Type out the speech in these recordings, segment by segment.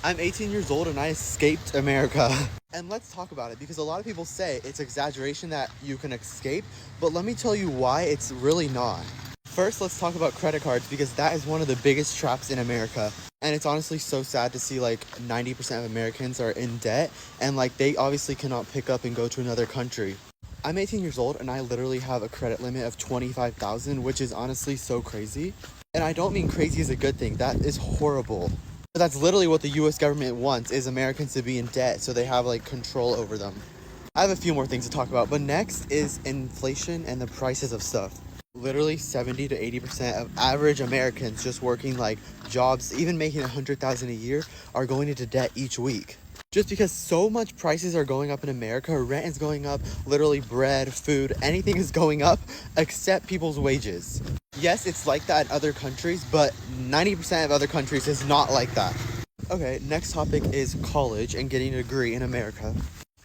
I'm 18 years old and I escaped America. And let's talk about it because a lot of people say it's exaggeration that you can escape, but let me tell you why it's really not. First, let's talk about credit cards because that is one of the biggest traps in America. And it's honestly so sad to see like 90% of Americans are in debt and like they obviously cannot pick up and go to another country. I'm 18 years old and I literally have a credit limit of 25,000, which is honestly so crazy. And I don't mean crazy is a good thing. That is horrible. But that's literally what the US government wants is Americans to be in debt so they have like control over them. I have a few more things to talk about, but next is inflation and the prices of stuff. Literally 70 to 80% of average Americans just working like jobs, even making 100,000 a year, are going into debt each week. Just because so much prices are going up in America, rent is going up, literally bread, food, anything is going up except people's wages. Yes, it's like that in other countries, but 90% of other countries is not like that. Okay, next topic is college and getting a degree in America.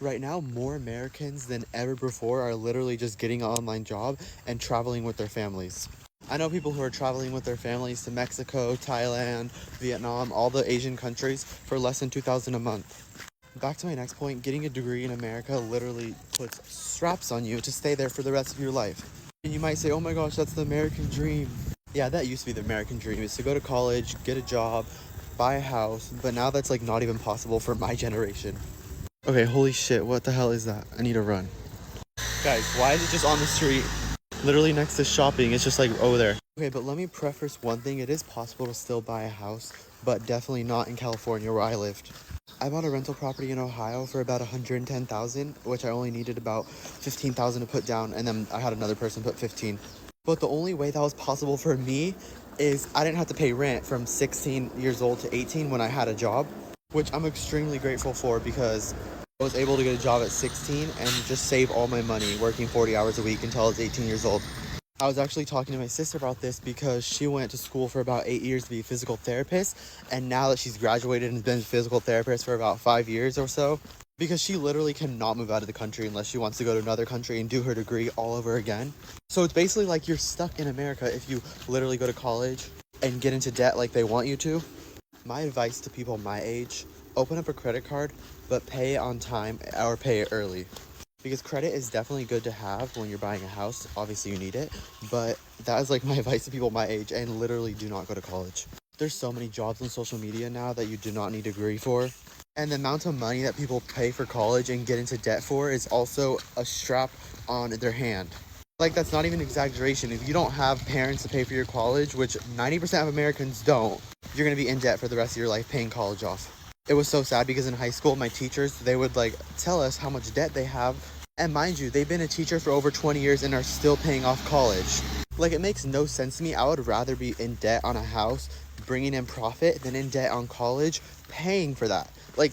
Right now, more Americans than ever before are literally just getting an online job and traveling with their families. I know people who are traveling with their families to Mexico, Thailand, Vietnam, all the Asian countries for less than 2,000 a month. Back to my next point, getting a degree in America literally puts straps on you to stay there for the rest of your life. And you might say, oh my gosh, that's the American dream. Yeah, that used to be the American dream, is to go to college, get a job, buy a house, but now that's like not even possible for my generation. Okay, holy shit, what the hell is that? I need to run. Guys, why is it just on the street? Literally next to shopping, it's just like over there. Okay, but let me preface one thing. It is possible to still buy a house, but definitely not in California where I lived. I bought a rental property in Ohio for about 110,000, which I only needed about 15,000 to put down, and then I had another person put 15. But the only way that was possible for me is I didn't have to pay rent from 16 years old to 18 when I had a job, which I'm extremely grateful for because I was able to get a job at 16 and just save all my money working 40 hours a week until I was 18 years old. I was actually talking to my sister about this because she went to school for about 8 years to be a physical therapist, and now that she's graduated and has been a physical therapist for about 5 years or so, because she literally cannot move out of the country unless she wants to go to another country and do her degree all over again. So it's basically like you're stuck in America if you literally go to college and get into debt like they want you to. My advice to people my age, open up a credit card, but pay it on time or pay it early. Because credit is definitely good to have when you're buying a house. Obviously you need it, but that is like my advice to people my age, and literally do not go to college. There's so many jobs on social media now that you do not need a degree for. And the amount of money that people pay for college and get into debt for is also a strap on their hand. Like, that's not even exaggeration. If you don't have parents to pay for your college, which 90% of Americans don't, you're going to be in debt for the rest of your life paying college off. It was so sad because in high school, my teachers, they would like tell us how much debt they have. And mind you, they've been a teacher for over 20 years and are still paying off college. Like, it makes no sense to me. I would rather be in debt on a house, bringing in profit, than in debt on college, paying for that. Like,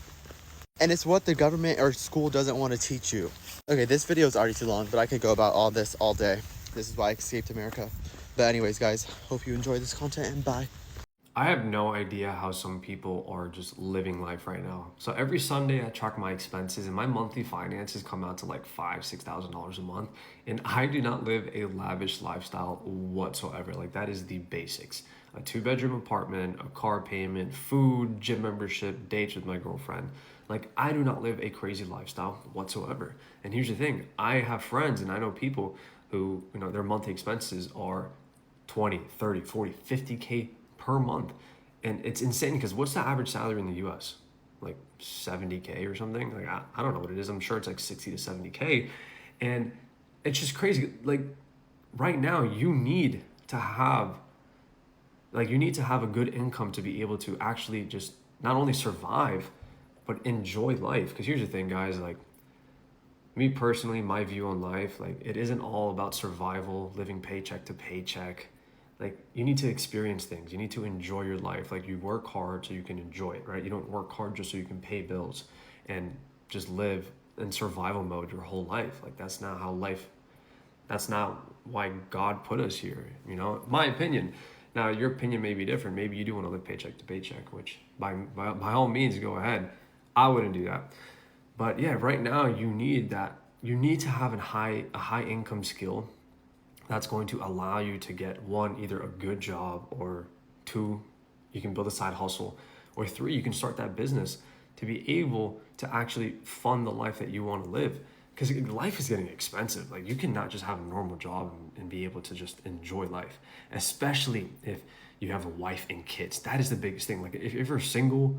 and it's what the government or school doesn't want to teach you. Okay, this video is already too long, but I could go about all this all day. This is why I escaped America. But anyways, guys, hope you enjoy this content, and bye. I have no idea how some people are just living life right now. So every Sunday I track my expenses and my monthly finances come out to like $5,000 to $6,000 a month. And I do not live a lavish lifestyle whatsoever. Like, that is the basics. A 2-bedroom apartment, a car payment, food, gym membership, dates with my girlfriend. Like, I do not live a crazy lifestyle whatsoever. And here's the thing, I have friends and I know people who, their monthly expenses are 20, 30, 40, 50K per month. And it's insane because what's the average salary in the US? Like 70K or something? Like, I don't know what it is. I'm sure it's like 60 to 70K. And it's just crazy. Like, right now, you need to have a good income to be able to actually just not only survive, but enjoy life. Because here's the thing, guys, like, me personally, my view on life, like, it isn't all about survival, living paycheck to paycheck. Like, you need to experience things. You need to enjoy your life. Like, you work hard so you can enjoy it, right? You don't work hard just so you can pay bills and just live in survival mode your whole life. Like, that's not why God put us here, my opinion. Now, your opinion may be different. Maybe you do want to live paycheck to paycheck, which by all means, go ahead. I wouldn't do that. But yeah, right now you need that. You need to have a high income skill that's going to allow you to get, one, either a good job, or two, you can build a side hustle or 3, you can start that business to be able to actually fund the life that you want to live. Because life is getting expensive. Like, you cannot just have a normal job and be able to just enjoy life, especially if you have a wife and kids. That is the biggest thing. Like, if you're single,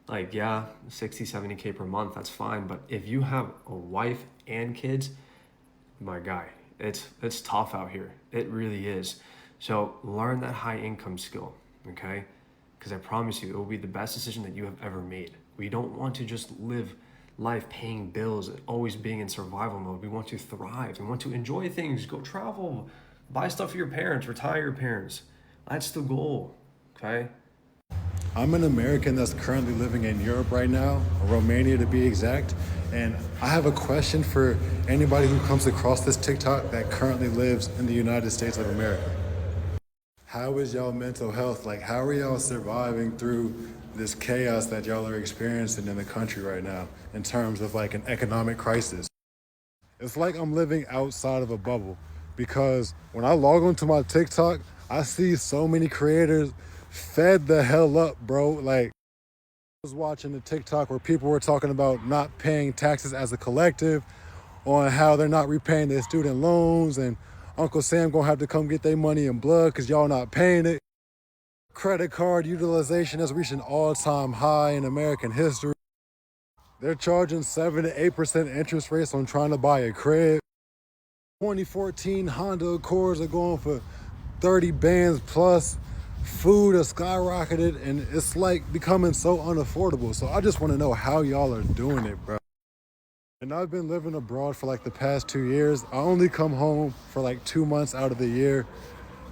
like, yeah, 60, 70K per month, that's fine. But if you have a wife and kids, my guy, it's tough out here. It really is. So learn that high income skill, okay? Because I promise you, it will be the best decision that you have ever made. We don't want to just live life paying bills, always being in survival mode. We want to thrive. We want to enjoy things, go travel, buy stuff for your parents, retire your parents. That's the goal, okay? I'm an American that's currently living in Europe right now, Romania to be exact. And I have a question for anybody who comes across this TikTok that currently lives in the United States of America. How is y'all mental health? Like, how are y'all surviving through this chaos that y'all are experiencing in the country right now in terms of like an economic crisis? It's like I'm living outside of a bubble because when I log onto my TikTok, I see so many creators fed the hell up, bro. Like, I was watching the TikTok where people were talking about not paying taxes as a collective, on how they're not repaying their student loans, and Uncle Sam gonna have to come get their money in blood because y'all not paying it. Credit card utilization has reached an all-time high in American history. They're charging 7 to 8% interest rates on trying to buy a crib. 2014 Honda Accords are going for 30 bands plus. Food has skyrocketed and it's like becoming so unaffordable. So I just want to know how y'all are doing it, bro. And I've been living abroad for like the past 2 years. I only come home for like 2 months out of the year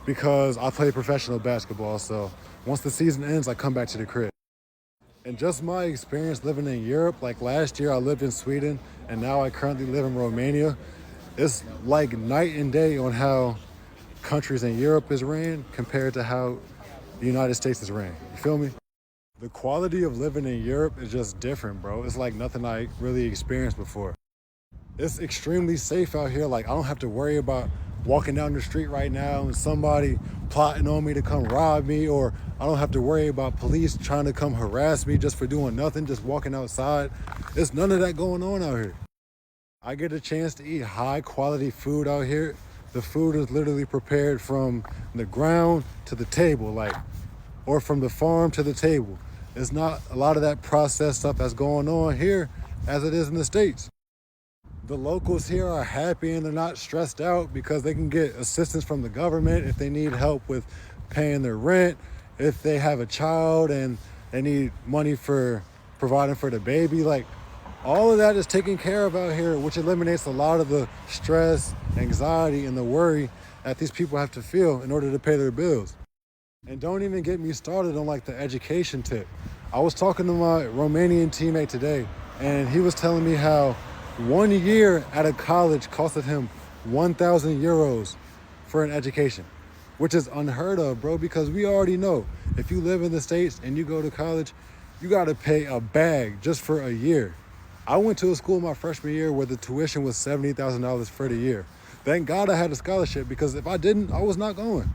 because I play professional basketball. So once the season ends, I come back to the crib. And just my experience living in Europe, like last year I lived in Sweden and now I currently live in Romania. It's like night and day on how countries in Europe is ran compared to how the United States is ran. You feel me? The quality of living in Europe is just different, bro. It's like nothing I really experienced before. It's extremely safe out here. Like, I don't have to worry about walking down the street right now and somebody plotting on me to come rob me, or I don't have to worry about police trying to come harass me just for doing nothing, just walking outside. There's none of that going on out here. I get a chance to eat high quality food out here. The food is literally prepared from the ground to the table, like, or from the farm to the table. It's not a lot of that processed stuff that's going on here as it is in the States. The locals here are happy and they're not stressed out because they can get assistance from the government if they need help with paying their rent, if they have a child and they need money for providing for the baby. Like, all of that is taken care of out here, which eliminates a lot of the stress, anxiety, and the worry that these people have to feel in order to pay their bills. And don't even get me started on like the education tip. I was talking to my Romanian teammate today, and he was telling me how 1 year at a college costed him 1,000 euros for an education, which is unheard of, bro, because we already know if you live in the States and you go to college, you got to pay a bag just for a year. I went to a school my freshman year where the tuition was $70,000 for the year. Thank God I had a scholarship, because if I didn't, I was not going.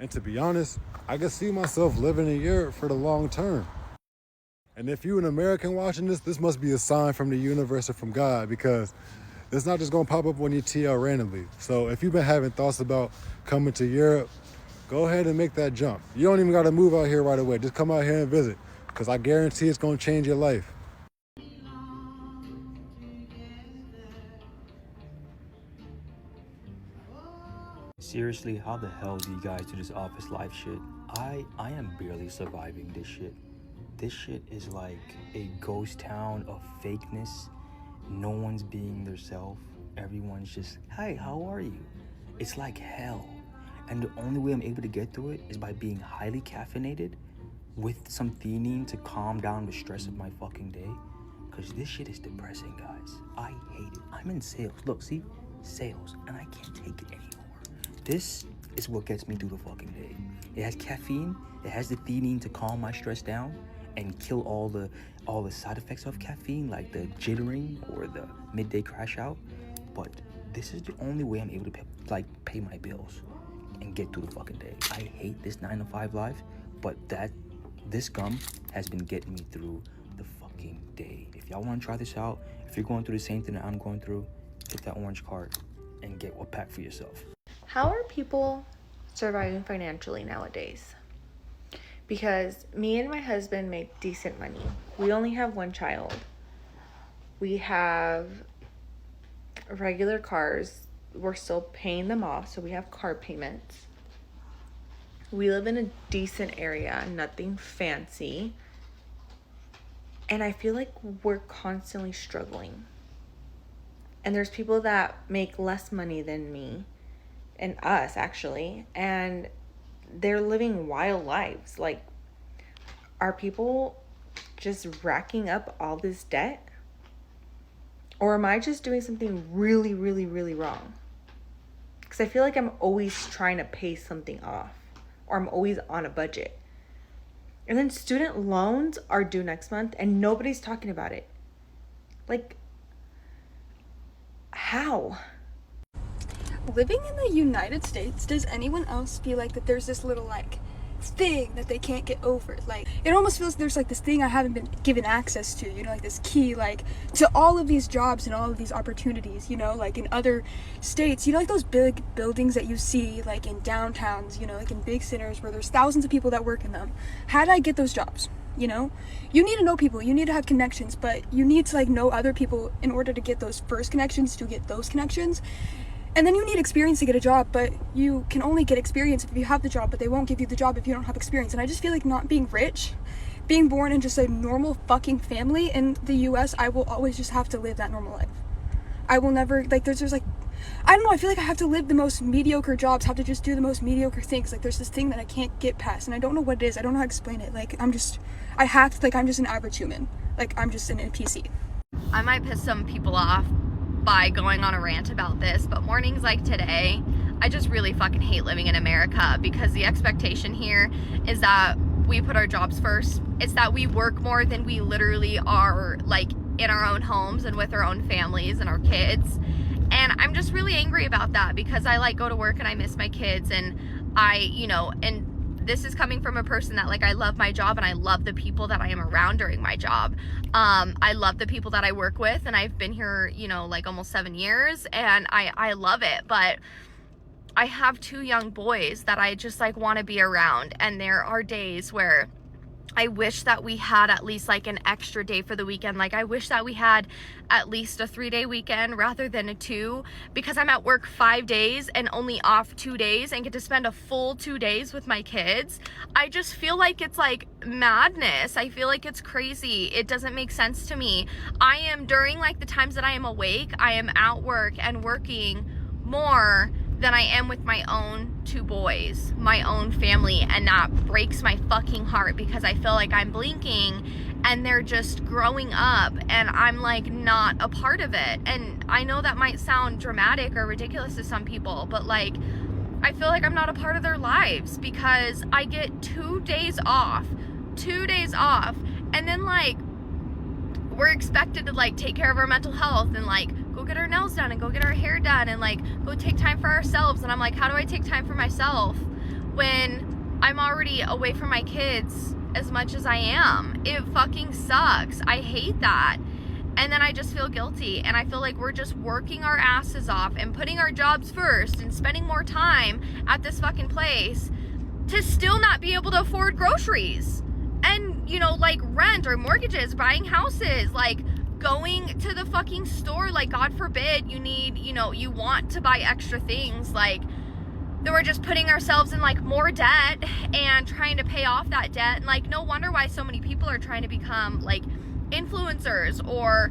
And to be honest, I could see myself living in Europe for the long term. And if you're an American watching this must be a sign from the universe or from God, because it's not just gonna pop up on your TL randomly. So if you've been having thoughts about coming to Europe, go ahead and make that jump. You don't even gotta move out here right away. Just come out here and visit, because I guarantee it's gonna change your life. Seriously, how the hell do you guys do this office life shit? I am barely surviving this shit. This shit is like a ghost town of fakeness. No one's being their self. Everyone's just, "Hi, how are you?" It's like hell. And the only way I'm able to get through it is by being highly caffeinated with some theanine to calm down the stress of my fucking day. Cause this shit is depressing, guys. I hate it. I'm in sales. Look, see? Sales. And I can't take it anymore. This is what gets me through the fucking day. It has caffeine, it has the theanine to calm my stress down and kill all the side effects of caffeine, like the jittering or the midday crash out. But this is the only way I'm able to pay my bills and get through the fucking day. I hate this 9 to 5 life, but that This gum has been getting me through the fucking day. If y'all want to try this out, if you're going through the same thing that I'm going through, hit that orange card and get a pack for yourself. How are people surviving financially nowadays? Because me and my husband make decent money. We only have one child. We have regular cars. We're still paying them off, so we have car payments. We live in a decent area, nothing fancy. And I feel like we're constantly struggling. And there's people that make less money than me and us, actually, and they're living wild lives. Like, are people just racking up all this debt? Or am I just doing something really, really, really wrong? Because I feel like I'm always trying to pay something off, or I'm always on a budget. And then student loans are due next month and nobody's talking about it. Like, how? Living in the United States, does anyone else feel like that there's this little like thing that they can't get over? Like, it almost feels there's like this thing I haven't been given access to, you know, like this key like to all of these jobs and all of these opportunities, you know, like in other states, you know, like those big buildings that you see like in downtowns, you know, like in big centers where there's thousands of people that work in them. How did I get those jobs? You know, you need to know people, you need to have connections, but you need to like know other people in order to get those first connections, to get those connections. And then you need experience to get a job, but you can only get experience if you have the job, but they won't give you the job if you don't have experience. And I just feel like not being rich, being born in just a normal fucking family in the US, I will always just have to live that normal life. I will never, like, there's like, I don't know, I feel like I have to live the most mediocre jobs, have to just do the most mediocre things. Like, there's this thing that I can't get past, and I don't know what it is. I don't know how to explain it. Like, I'm just an average human. Like, I'm just an NPC. I might piss some people off by going on a rant about this, but mornings like today, I just really fucking hate living in America, because the expectation here is that we put our jobs first. It's that we work more than we literally are, like, in our own homes and with our own families and our kids. And I'm just really angry about that, because I like go to work and I miss my kids, and and this is coming from a person that, like, I love my job and I love the people that I am around during my job. I love the people that I work with, and I've been here, like almost 7 years, and I love it. But I have 2 young boys that I just like want to be around, and there are days where I wish that we had at least like an extra day for the weekend. Like, I wish that we had at least a 3-day weekend rather than a 2, because I'm at work 5 days and only off 2 days and get to spend a full 2 days with my kids. I just feel like it's like madness. I feel like it's crazy. It doesn't make sense to me. I am, during like the times that I am awake, I am at work and working more than I am with my own 2 boys, my own family, and that breaks my fucking heart, because I feel like I'm blinking and they're just growing up and I'm like not a part of it. And I know that might sound dramatic or ridiculous to some people, but like, I feel like I'm not a part of their lives, because I get 2 days off, and then like we're expected to like take care of our mental health and like go get our nails done and go get our hair done and like go take time for ourselves. And I'm like, how do I take time for myself when I'm already away from my kids as much as I am? It fucking sucks. I hate that. And then I just feel guilty, and I feel like we're just working our asses off and putting our jobs first and spending more time at this fucking place to still not be able to afford groceries and, like rent or mortgages, buying houses, like going to the fucking store. Like, God forbid you need, you want to buy extra things, like, then we're just putting ourselves in like more debt and trying to pay off that debt. And like, no wonder why so many people are trying to become like influencers or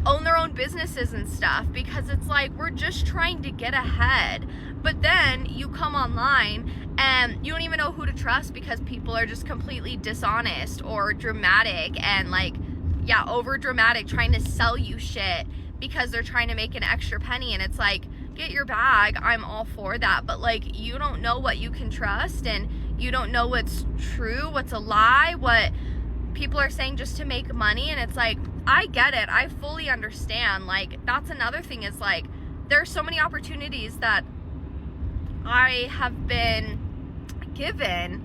own their own businesses and stuff, because it's like we're just trying to get ahead. But then you come online and you don't even know who to trust, because people are just completely dishonest or dramatic and like, yeah, over dramatic, trying to sell you shit because they're trying to make an extra penny. And it's like, get your bag, I'm all for that, but like, you don't know what you can trust, and you don't know what's true, what's a lie, what people are saying just to make money. And it's like, I get it, I fully understand. Like, that's another thing, is like, there's so many opportunities that I have been given,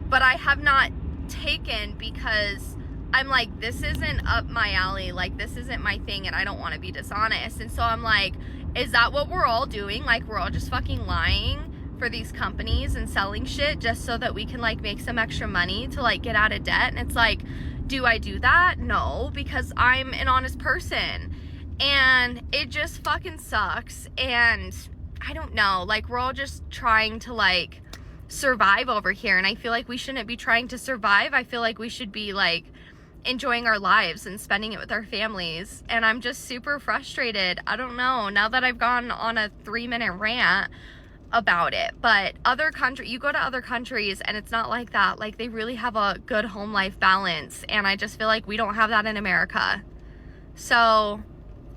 but I have not taken because I'm like, this isn't up my alley, like this isn't my thing, and I don't want to be dishonest. And so I'm like, is that what we're all doing? Like, we're all just fucking lying for these companies and selling shit just so that we can like make some extra money to like get out of debt? And it's like, do I do that? No, because I'm an honest person, and it just fucking sucks. And I don't know, like, we're all just trying to like survive over here, and I feel like we shouldn't be trying to survive. I feel like we should be like enjoying our lives and spending it with our families. And I'm just super frustrated. I don't know, now that I've gone on a 3-minute rant about it. But you go to other countries and it's not like that. Like, they really have a good home life balance, and I just feel like we don't have that in America. So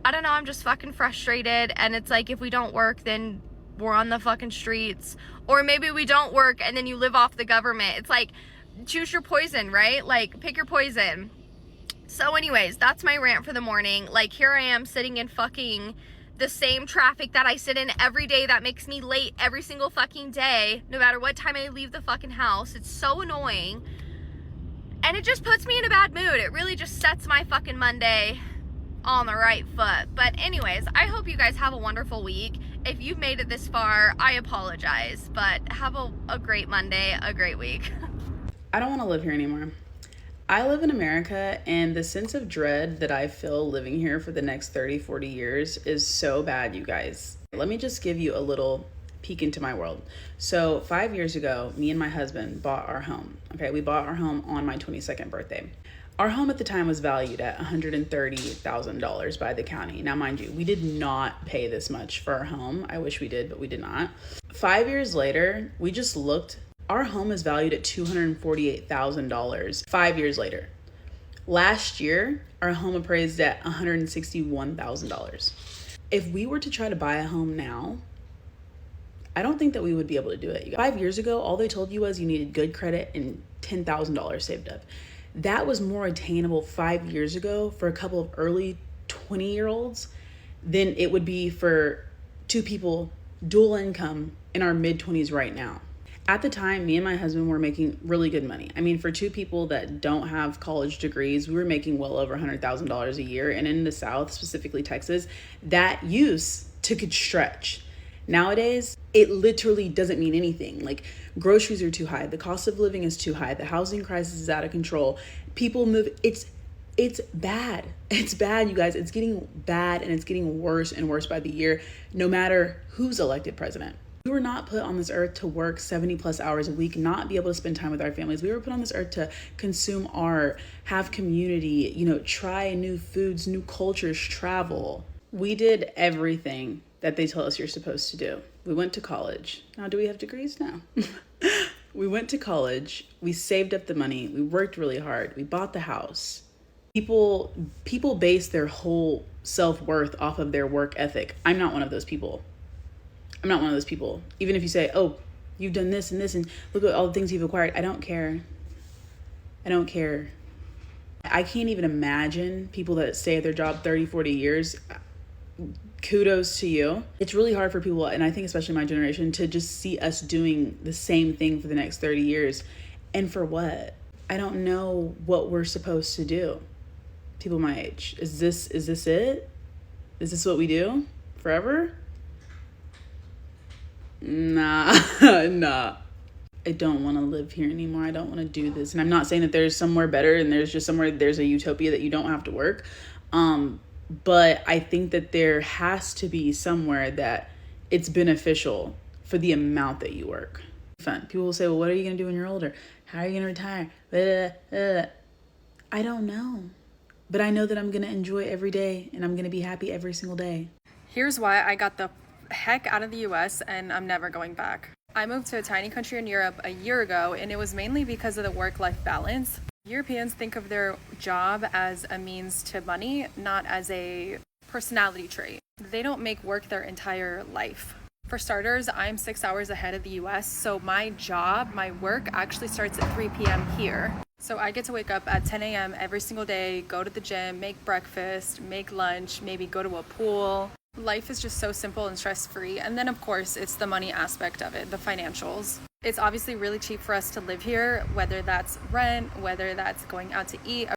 I don't know, I'm just fucking frustrated. And it's like, if we don't work, then we're on the fucking streets. Or maybe we don't work and then you live off the government. It's like, choose your poison, right? Like, pick your poison. So anyways, that's my rant for the morning. Like, here I am sitting in fucking the same traffic that I sit in every day that makes me late every single fucking day, no matter what time I leave the fucking house. It's so annoying. And it just puts me in a bad mood. It really just sets my fucking Monday on the right foot. But anyways, I hope you guys have a wonderful week. If you've made it this far, I apologize, but have a great Monday, a great week. I don't want to live here anymore. I live in America, and the sense of dread that I feel living here for the next 30, 40 years is so bad, you guys. Let me just give you a little peek into my world. So 5 years ago, me and my husband bought our home. Okay, we bought our home on my 22nd birthday. Our home at the time was valued at $130,000 by the county. Now, mind you, we did not pay this much for our home. I wish we did, but we did not. 5 years later, we just looked. Our home is valued at $248,000 5 years later. Last year, our home appraised at $161,000. If we were to try to buy a home now, I don't think that we would be able to do it. 5 years ago, all they told you was you needed good credit and $10,000 saved up. That was more attainable 5 years ago for a couple of early 20-year-olds than it would be for two people dual income in our mid-20s right now. At the time, me and my husband were making really good money. I mean, for two people that don't have college degrees, we were making well over $100,000 a year. And in the South, specifically Texas, that used to could stretch. Nowadays, it literally doesn't mean anything. Like, groceries are too high. The cost of living is too high. The housing crisis is out of control. People move. It's bad. It's bad, you guys. It's getting bad, and it's getting worse and worse by the year, no matter who's elected president. We were not put on this earth to work 70 plus hours a week, not be able to spend time with our families. We were put on this earth to consume art, have community, try new foods, new cultures, travel. We did everything that they tell us you're supposed to do. We went to college. Now, do we have degrees? No. We went to college. We saved up the money. We worked really hard. We bought the house. People base their whole self-worth off of their work ethic. I'm not one of those people. Even if you say, oh, you've done this and this, and look at all the things you've acquired. I don't care. I can't even imagine people that stay at their job 30, 40 years. Kudos to you. It's really hard for people, and I think especially my generation, to just see us doing the same thing for the next 30 years. And for what? I don't know what we're supposed to do. People my age. Is this it? Is this what we do? Forever? Nah. I don't want to live here anymore. I don't want to do this. And I'm not saying that there's somewhere better and there's a utopia that you don't have to work. But I think that there has to be somewhere that it's beneficial for the amount that you work. Fun. People will say, well, what are you going to do when you're older? How are you going to retire? I don't know. But I know that I'm going to enjoy every day, and I'm going to be happy every single day. Here's why I got the heck out of the US and I'm never going back. I moved to a tiny country in Europe a year ago, and it was mainly because of the work-life balance. Europeans think of their job as a means to money, not as a personality trait. They don't make work their entire life. For starters, I'm 6 hours ahead of the US, so my work actually starts at 3 p.m. here. So I get to wake up at 10 a.m. every single day, go to the gym, make breakfast, make lunch, maybe go to a pool. Life is just so simple and stress-free. And then, of course, it's the money aspect of it, the financials. It's obviously really cheap for us to live here, whether that's rent, whether that's going out to eat.